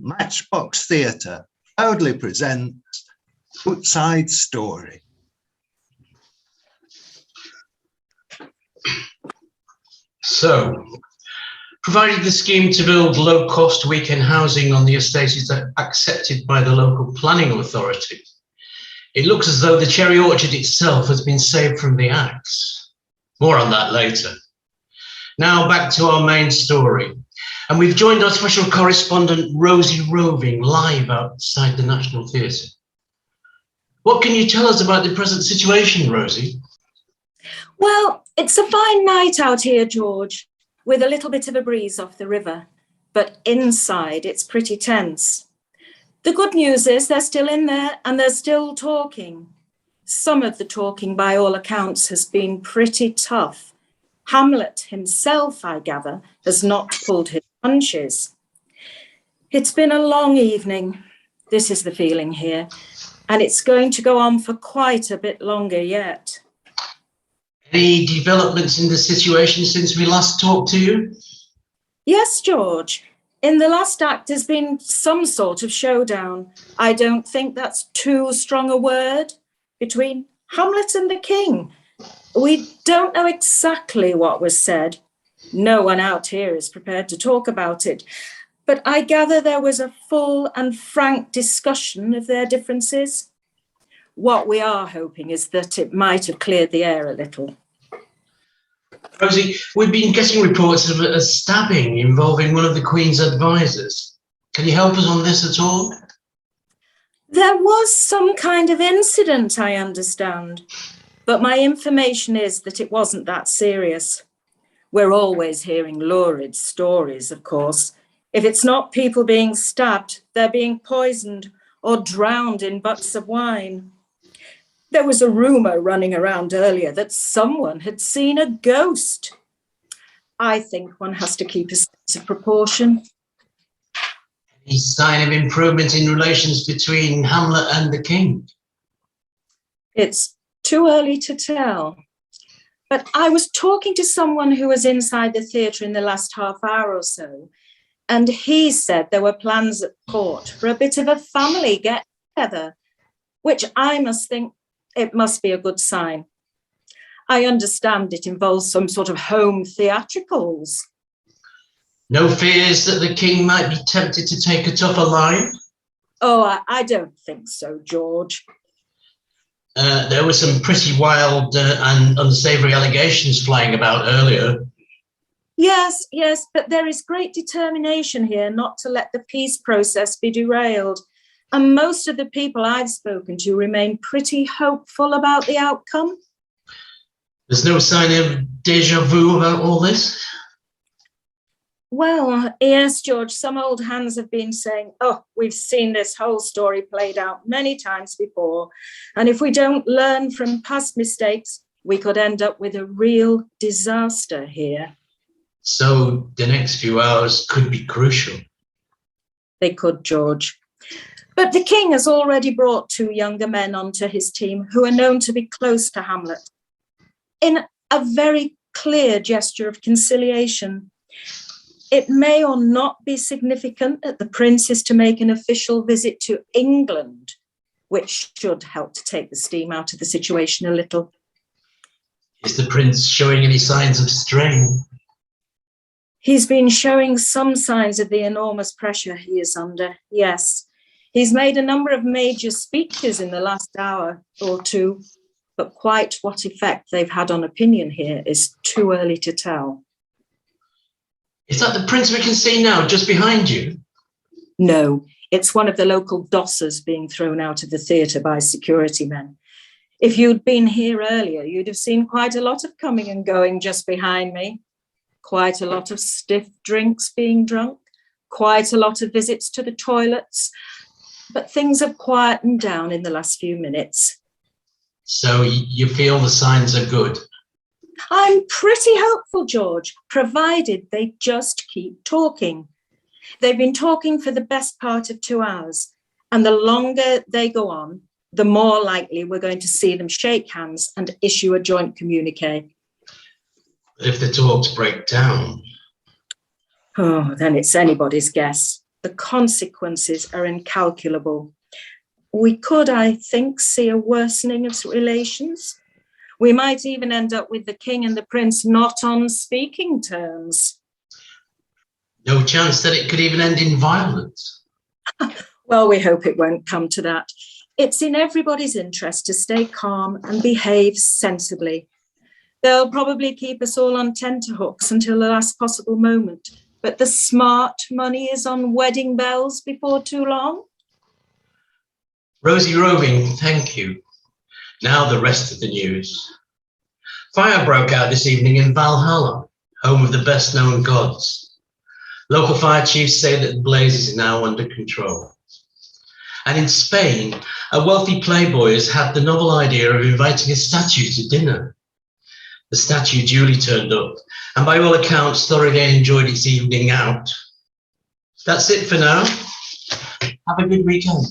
Matchbox Theatre proudly presents Outside Story. So, provided the scheme to build low-cost weekend housing on the estate is accepted by the local planning authority, it looks as though the cherry orchard itself has been saved from the axe. More on that later. Now back to our main story. And we've joined our special correspondent, Rosie Roving, live outside the National Theatre. What can you tell us about the present situation, Rosie? Well, it's a fine night out here, George, with a little bit of a breeze off the river. But inside, it's pretty tense. The good news is they're still in there and they're still talking. Some of the talking, by all accounts, has been pretty tough. Hamlet himself, I gather, has not pulled his punches. It's been a long evening. This is the feeling here. And it's going to go on for quite a bit longer yet. Any developments in the situation since we last talked to you? Yes, George. In the last act, there's been some sort of showdown. I don't think that's too strong a word. Between Hamlet and the king. We don't know exactly what was said. No one out here is prepared to talk about it. But I gather there was a full and frank discussion of their differences. What we are hoping is that it might have cleared the air a little. Rosie, we've been getting reports of a stabbing involving one of the Queen's advisors. Can you help us on this at all? There was some kind of incident, I understand. But my information is that it wasn't that serious. We're always hearing lurid stories, of course. If it's not people being stabbed, they're being poisoned or drowned in butts of wine. There was a rumour running around earlier that someone had seen a ghost. I think one has to keep a sense of proportion. Any sign of improvement in relations between Hamlet and the king? It's too early to tell. But I was talking to someone who was inside the theatre in the last half hour or so, and he said there were plans at court for a bit of a family get-together, which I must think it must be a good sign. I understand it involves some sort of home theatricals. No fears that the king might be tempted to take a tougher line? Oh, I don't think so, George. There were some pretty wild and unsavoury allegations flying about earlier. Yes, but there is great determination here not to let the peace process be derailed. And most of the people I've spoken to remain pretty hopeful about the outcome. There's no sign of déjà vu about all this? Well, yes, George, some old hands have been saying, oh, we've seen this whole story played out many times before. And if we don't learn from past mistakes, we could end up with a real disaster here. So the next few hours could be crucial. They could, George. But the king has already brought 2 younger men onto his team who are known to be close to Hamlet. In a very clear gesture of conciliation, it may or not be significant that the prince is to make an official visit to England, which should help to take the steam out of the situation a little. Is the prince showing any signs of strain? He's been showing some signs of the enormous pressure he is under, yes. He's made a number of major speeches in the last hour or two, but quite what effect they've had on opinion here is too early to tell. Is that the prince we can see now, just behind you? No, it's one of the local dossers being thrown out of the theatre by security men. If you'd been here earlier, you'd have seen quite a lot of coming and going just behind me. Quite a lot of stiff drinks being drunk, quite a lot of visits to the toilets, but things have quietened down in the last few minutes. So you feel the signs are good? I'm pretty hopeful, George, provided they just keep talking. They've been talking for the best part of 2 hours, and the longer they go on, the more likely we're going to see them shake hands and issue a joint communique. If the talks break down? Oh, then it's anybody's guess. The consequences are incalculable. We could, I think, see a worsening of relations. We might even end up with the king and the prince not on speaking terms. No chance that it could even end in violence. Well, we hope it won't come to that. It's in everybody's interest to stay calm and behave sensibly. They'll probably keep us all on tenterhooks until the last possible moment, but the smart money is on wedding bells before too long. Rosy roving, thank you. Now the rest of the news. Fire broke out this evening in Valhalla, home of the best-known gods. Local fire chiefs say that the blaze is now under control. And in Spain, a wealthy playboy has had the novel idea of inviting a statue to dinner. The statue duly turned up, and by all accounts, thoroughly enjoyed its evening out. That's it for now. Have a good weekend.